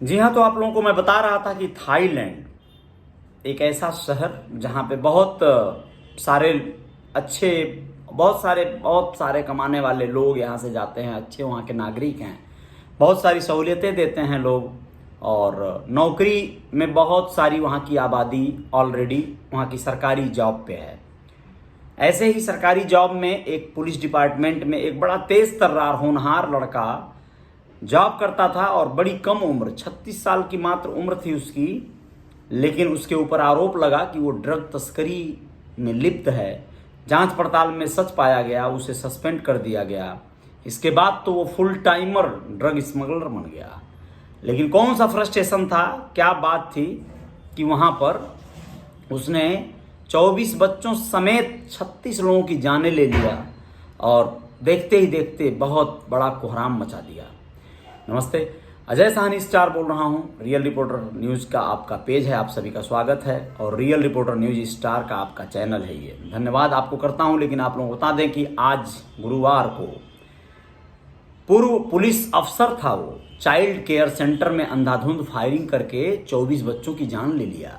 जी हाँ, तो आप लोगों को मैं बता रहा था कि थाईलैंड एक ऐसा शहर जहाँ पे बहुत सारे अच्छे बहुत सारे कमाने वाले लोग यहाँ से जाते हैं। अच्छे वहाँ के नागरिक हैं, बहुत सारी सहूलियतें देते हैं लोग, और नौकरी में बहुत सारी वहाँ की आबादी ऑलरेडी वहाँ की सरकारी जॉब पे है। ऐसे ही सरकारी जॉब में एक पुलिस डिपार्टमेंट में एक बड़ा तेज तर्रार होनहार लड़का जॉब करता था, और बड़ी कम उम्र 36 साल की मात्र उम्र थी उसकी। लेकिन उसके ऊपर आरोप लगा कि वो ड्रग तस्करी में लिप्त है। जांच पड़ताल में सच पाया गया, उसे सस्पेंड कर दिया गया। इसके बाद तो वो फुल टाइमर ड्रग स्मगलर बन गया। लेकिन कौन सा फ्रस्ट्रेशन था, क्या बात थी कि वहाँ पर उसने 24 बच्चों समेत 36 लोगों की जानें ले लिया, और देखते ही देखते बहुत बड़ा कोहराम मचा दिया। नमस्ते, अजय साहनी स्टार बोल रहा हूं। रियल रिपोर्टर न्यूज़ का आपका पेज है, आप सभी का स्वागत है, और रियल रिपोर्टर न्यूज़ स्टार का आपका चैनल है। ये धन्यवाद आपको करता हूं। लेकिन आप लोगों को बता दें कि आज गुरुवार को पूर्व पुलिस अफसर था, वो चाइल्ड केयर सेंटर में अंधाधुंध फायरिंग करके 24 बच्चों की जान ले लिया।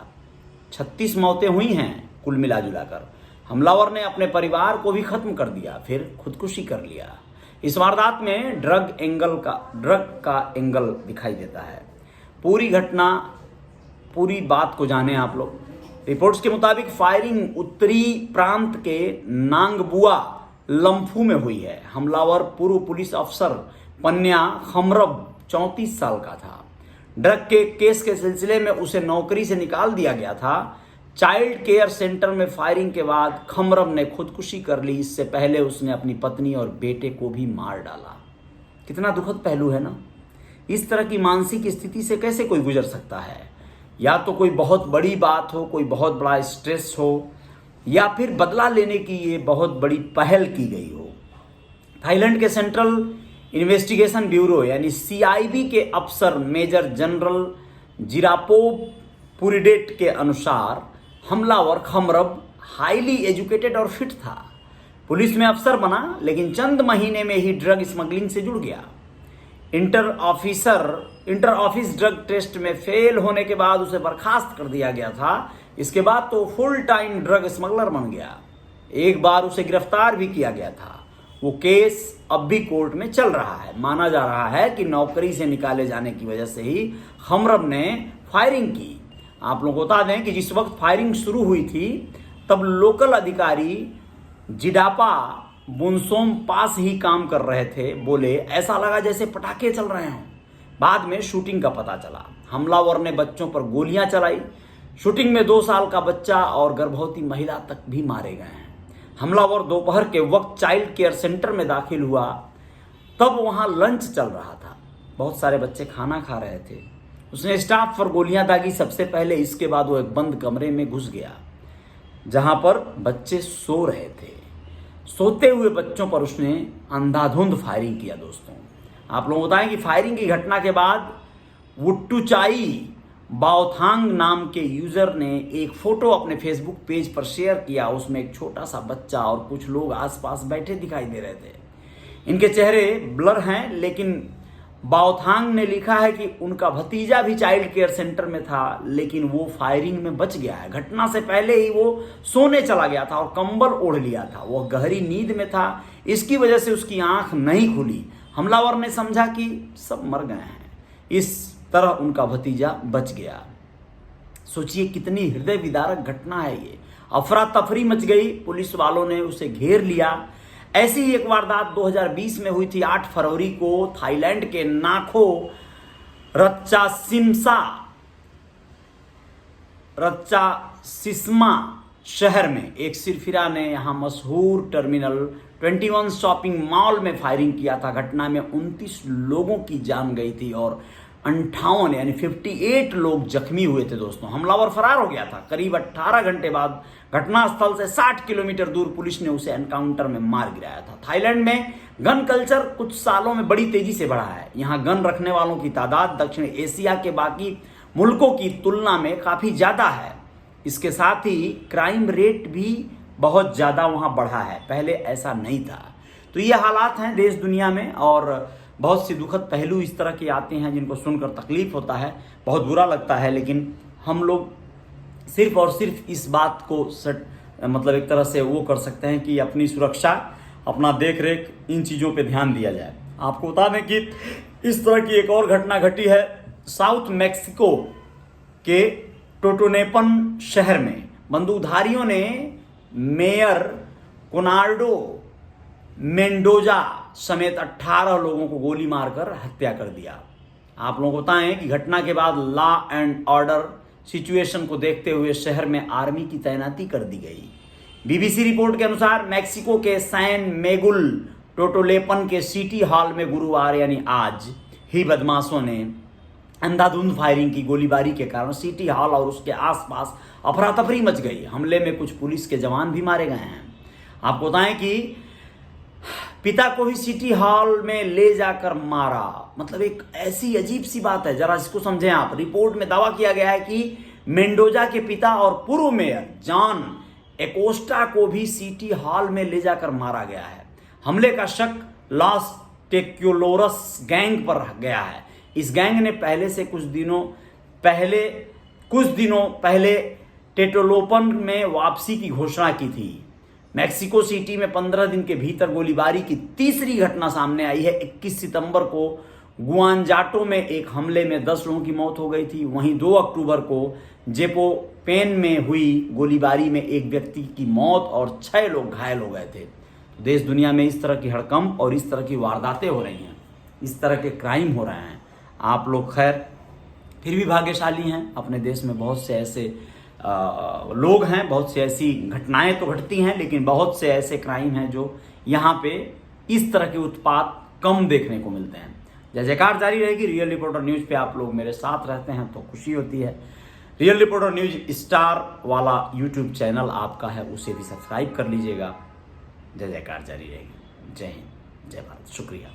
36 मौतें हुई हैं कुल मिला जुलाकर। हमलावर ने अपने परिवार को भी खत्म कर दिया, फिर खुदकुशी कर लिया। इस वारदात में ड्रग का एंगल दिखाई देता है। पूरी घटना, पूरी बात को जाने आप लोग। रिपोर्ट्स के मुताबिक फायरिंग उत्तरी प्रांत के नांगबुआ लम्फू में हुई है। हमलावर पूर्व पुलिस अफसर पन्या खमरब 34 साल का था। ड्रग के केस के सिलसिले में उसे नौकरी से निकाल दिया गया था। चाइल्ड केयर सेंटर में फायरिंग के बाद खमरब ने खुदकुशी कर ली। इससे पहले उसने अपनी पत्नी और बेटे को भी मार डाला। कितना दुखद पहलू है ना। इस तरह की मानसिक स्थिति से कैसे कोई गुजर सकता है? या तो कोई बहुत बड़ी बात हो, कोई बहुत बड़ा स्ट्रेस हो, या फिर बदला लेने की ये बहुत बड़ी पहल की गई हो। थाईलैंड के सेंट्रल इन्वेस्टिगेशन ब्यूरो यानी CIB के अफसर मेजर जनरल जिरापोव पुरिडेट के अनुसार हमलावर खमरब हाईली एजुकेटेड और फिट था। पुलिस में अफसर बना, लेकिन चंद महीने में ही ड्रग स्मगलिंग से जुड़ गया। इंटर ऑफिस ड्रग टेस्ट में फेल होने के बाद उसे बर्खास्त कर दिया गया था। इसके बाद तो फुल टाइम ड्रग स्मगलर बन गया। एक बार उसे गिरफ्तार भी किया गया था। वो केस अब भी कोर्ट में चल रहा है। माना जा रहा है कि नौकरी से निकाले जाने की वजह से ही खमरब ने फायरिंग की। आप लोगों को बता दें कि जिस वक्त फायरिंग शुरू हुई थी, तब लोकल अधिकारी जिडापा बुनसोम पास ही काम कर रहे थे। बोले ऐसा लगा जैसे पटाखे चल रहे हों। बाद में शूटिंग का पता चला। हमलावर ने बच्चों पर गोलियां चलाई। शूटिंग में 2 साल का बच्चा और गर्भवती महिला तक भी मारे गए हैं। हमलावर दोपहर के वक्त चाइल्ड केयर सेंटर में दाखिल हुआ। तब वहां लंच चल रहा था, बहुत सारे बच्चे खाना खा रहे थे। उसने स्टाफ पर गोलियां दागी सबसे पहले। इसके बाद वो एक बंद कमरे में घुस गया जहां पर बच्चे सो रहे थे। सोते हुए बच्चों पर उसने अंधाधुंध फायरिंग किया। दोस्तों, आप लोग बताएं कि फायरिंग की घटना के बाद वुट्टुचाई बाओथांग नाम के यूजर ने एक फोटो अपने फेसबुक पेज पर शेयर किया। उसमें एक छोटा सा बच्चा और कुछ लोग आसपास बैठे दिखाई दे रहे थे। इनके चेहरे ब्लर हैं, लेकिन बाओथांग ने लिखा है कि उनका भतीजा भी चाइल्ड केयर सेंटर में था, लेकिन वो फायरिंग में बच गया है। घटना से पहले ही वो सोने चला गया था और कंबल ओढ़ लिया था। वो गहरी नींद में था, इसकी वजह से उसकी आंख नहीं खुली। हमलावर ने समझा कि सब मर गए हैं, इस तरह उनका भतीजा बच गया। सोचिए कितनी हृदय विदारक घटना है ये। अफरा तफरी मच गई, पुलिस वालों ने उसे घेर लिया। ऐसी ही एक वारदात 2020 में हुई थी। 8 फरवरी को थाईलैंड के नाखो रच्चासिस्मा शहर में एक सिरफिरा ने यहां मशहूर टर्मिनल 21 शॉपिंग मॉल में फायरिंग किया था। घटना में 29 लोगों की जान गई थी और 58 यानी 58 लोग जख्मी हुए थे। दोस्तों, हमलावर फरार हो गया था। करीब 18 घंटे बाद घटनास्थल से 60 किलोमीटर दूर पुलिस ने उसे एनकाउंटर में मार गिराया था। थाईलैंड में गन कल्चर कुछ सालों में बड़ी तेजी से बढ़ा है। यहाँ गन रखने वालों की तादाद दक्षिण एशिया के बाकी मुल्कों की तुलना में काफी ज्यादा है। इसके साथ ही क्राइम रेट भी बहुत ज्यादा वहां बढ़ा है, पहले ऐसा नहीं था। तो ये हालात हैं देश दुनिया में, और बहुत सी दुखद पहलू इस तरह के आते हैं जिनको सुनकर तकलीफ होता है, बहुत बुरा लगता है। लेकिन हम लोग सिर्फ और सिर्फ इस बात को मतलब एक तरह से वो कर सकते हैं कि अपनी सुरक्षा, अपना देख रेख, इन चीज़ों पे ध्यान दिया जाए। आपको बता दें कि इस तरह की एक और घटना घटी है साउथ मैक्सिको के टोटोनेपन शहर में। बंदूकधारियों ने मेयर कोनार्डो मेंडोजा समेत 18 लोगों को गोली मारकर हत्या कर दिया। आप लोगों को बताएं कि घटना के बाद लॉ एंड ऑर्डर सिचुएशन को देखते हुए शहर में आर्मी की तैनाती कर दी गई। बीबीसी रिपोर्ट के अनुसार मैक्सिको के सैन मेगुल टोटोलेपन के सिटी हॉल में गुरुवार यानी आज ही बदमाशों ने अंधाधुंध फायरिंग की। गोलीबारी के कारण सिटी हॉल और उसके आसपास अफरा तफरी मच गई। हमले में कुछ पुलिस के जवान भी मारे गए हैं। आपको बताएं कि पिता को भी सिटी हॉल में ले जाकर मारा, मतलब एक ऐसी अजीब सी बात है, जरा इसको समझें आप। रिपोर्ट में दावा किया गया है कि मेंडोजा के पिता और पूर्व मेयर जॉन एकोस्टा को भी सिटी हॉल में ले जाकर मारा गया है। हमले का शक लॉस टेक्योलोरस गैंग पर गया है। इस गैंग ने कुछ दिनों पहले टेटोलोपन में वापसी की घोषणा की थी। मैक्सिको सिटी में 15 दिन के भीतर गोलीबारी की तीसरी घटना सामने आई है। 21 सितंबर को गुआनजाटो में एक हमले में 10 लोगों की मौत हो गई थी। वहीं 2 अक्टूबर को जेपोपेन में हुई गोलीबारी में एक व्यक्ति की मौत और 6 लोग घायल हो गए थे। तो देश दुनिया में इस तरह की हड़कंप और इस तरह की वारदातें हो रही हैं, इस तरह के क्राइम हो रहे हैं। आप लोग खैर फिर भी भाग्यशाली हैं, अपने देश में बहुत से ऐसे लोग हैं, बहुत सी ऐसी घटनाएं तो घटती हैं, लेकिन बहुत से ऐसे क्राइम हैं जो यहाँ पे इस तरह के उत्पात कम देखने को मिलते हैं। जय जयकार जारी रहेगी। रियल रिपोर्टर न्यूज़ पे आप लोग मेरे साथ रहते हैं तो खुशी होती है। रियल रिपोर्टर न्यूज़ स्टार वाला यूट्यूब चैनल आपका है, उसे भी सब्सक्राइब कर लीजिएगा। जय जयकार जारी रहेगी। जय हिंद, जय भारत, शुक्रिया।